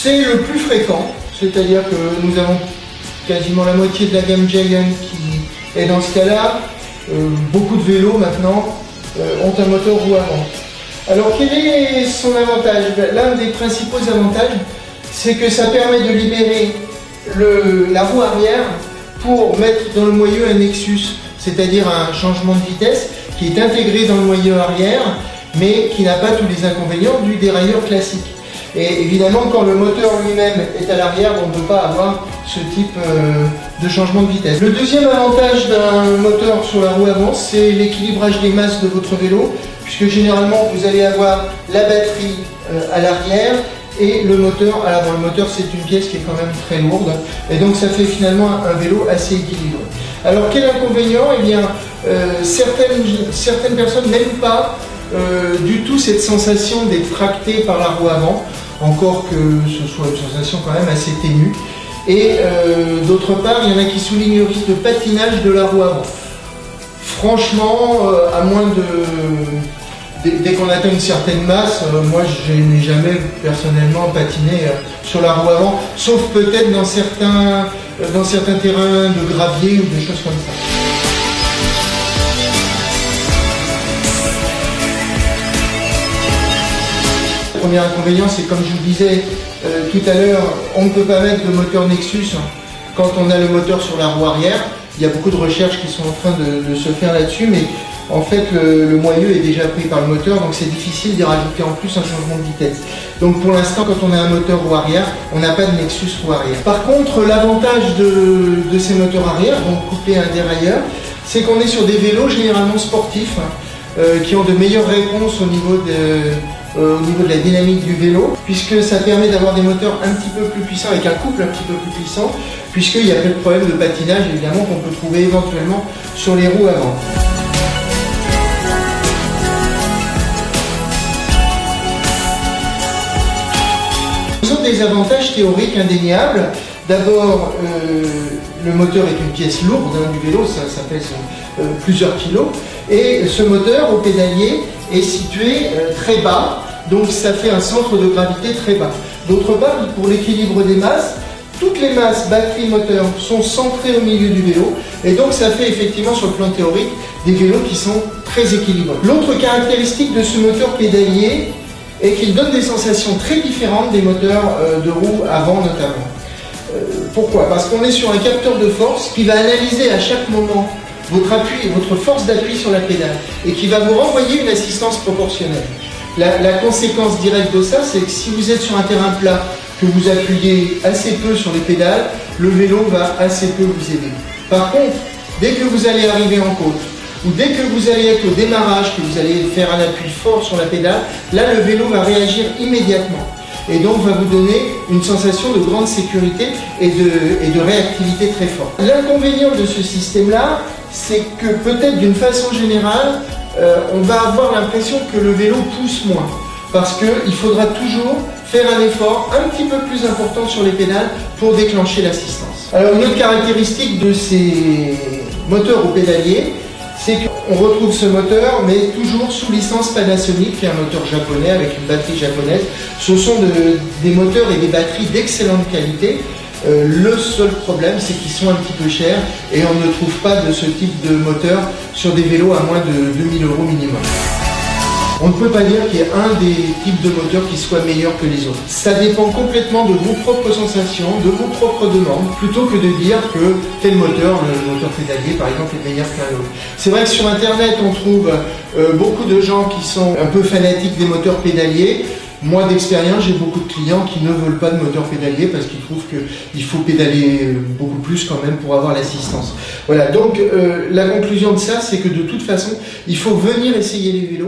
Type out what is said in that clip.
C'est le plus fréquent, c'est-à-dire que nous avons quasiment la moitié de la gamme Giant qui est dans ce cas-là. Beaucoup de vélos maintenant ont un moteur roue avant. Alors quel est son avantage? L'un des principaux avantages, c'est que ça permet de libérer la roue arrière pour mettre dans le moyeu un Nexus, c'est-à-dire un changement de vitesse qui est intégré dans le moyeu arrière, mais qui n'a pas tous les inconvénients du dérailleur classique. Et évidemment, quand le moteur lui-même est à l'arrière, on ne peut pas avoir ce type de changement de vitesse. Le deuxième avantage d'un moteur sur la roue avant, c'est l'équilibrage des masses de votre vélo, puisque généralement vous allez avoir la batterie à l'arrière et le moteur à l'avant. Le moteur, c'est une pièce qui est quand même très lourde, et donc ça fait finalement un vélo assez équilibré. Alors quel inconvénient? Eh bien, certaines personnes n'aiment pas du tout cette sensation d'être tracté par la roue avant, encore que ce soit une sensation quand même assez ténue. Et d'autre part, il y en a qui soulignent le risque de patinage de la roue avant. Franchement, à moins dès qu'on atteint une certaine masse, moi je n'ai jamais personnellement patiné sur la roue avant, sauf peut-être dans certains terrains de gravier ou des choses comme ça. Le premier inconvénient, c'est comme je vous disais tout à l'heure, on ne peut pas mettre de moteur Nexus quand on a le moteur sur la roue arrière. Il y a beaucoup de recherches qui sont en train de se faire là-dessus, mais en fait le moyeu est déjà pris par le moteur, donc c'est difficile d'y rajouter en plus un changement de vitesse. Donc pour l'instant, quand on a un moteur roue arrière, on n'a pas de Nexus roue arrière. Par contre, l'avantage de ces moteurs arrière, donc couplés à un dérailleur, c'est qu'on est sur des vélos généralement sportifs, qui ont de meilleures réponses au niveau de la dynamique du vélo, puisque ça permet d'avoir des moteurs un petit peu plus puissants, avec un couple un petit peu plus puissant, puisqu'il n'y a pas de problème de patinage évidemment qu'on peut trouver éventuellement sur les roues avant. Ils ont des avantages théoriques indéniables. D'abord, le moteur est une pièce lourde du vélo, ça pèse plusieurs kilos, et ce moteur au pédalier est situé très bas, donc ça fait un centre de gravité très bas. D'autre part, pour l'équilibre des masses, toutes les masses batterie moteur sont centrées au milieu du vélo, et donc ça fait effectivement sur le plan théorique des vélos qui sont très équilibrés. L'autre caractéristique de ce moteur pédalier est qu'il donne des sensations très différentes des moteurs de roue avant notamment. Pourquoi? Parce qu'on est sur un capteur de force qui va analyser à chaque moment votre appui et votre force d'appui sur la pédale et qui va vous renvoyer une assistance proportionnelle. La conséquence directe de ça, c'est que si vous êtes sur un terrain plat, que vous appuyez assez peu sur les pédales, le vélo va assez peu vous aider. Par contre, dès que vous allez arriver en côte, ou dès que vous allez être au démarrage, que vous allez faire un appui fort sur la pédale, là le vélo va réagir immédiatement. Et donc va vous donner une sensation de grande sécurité et de réactivité très forte. L'inconvénient de ce système-là, c'est que peut-être d'une façon générale, on va avoir l'impression que le vélo pousse moins. Parce qu'il faudra toujours faire un effort un petit peu plus important sur les pédales pour déclencher l'assistance. Alors une autre caractéristique de ces moteurs au pédalier, c'est qu'on retrouve ce moteur, mais toujours sous licence Panasonic, qui est un moteur japonais avec une batterie japonaise. Ce sont des moteurs et des batteries d'excellente qualité. Le seul problème, c'est qu'ils sont un petit peu chers et on ne trouve pas de ce type de moteur sur des vélos à moins de 2000 € minimum. On ne peut pas dire qu'il y ait un des types de moteurs qui soit meilleur que les autres. Ça dépend complètement de vos propres sensations, de vos propres demandes, plutôt que de dire que tel moteur, le moteur pédalier par exemple, est meilleur qu'un autre. C'est vrai que sur internet on trouve beaucoup de gens qui sont un peu fanatiques des moteurs pédaliers. Moi d'expérience, j'ai beaucoup de clients qui ne veulent pas de moteur pédalier parce qu'ils trouvent qu'il faut pédaler beaucoup plus quand même pour avoir l'assistance. Voilà, donc la conclusion de ça, c'est que de toute façon, il faut venir essayer les vélos.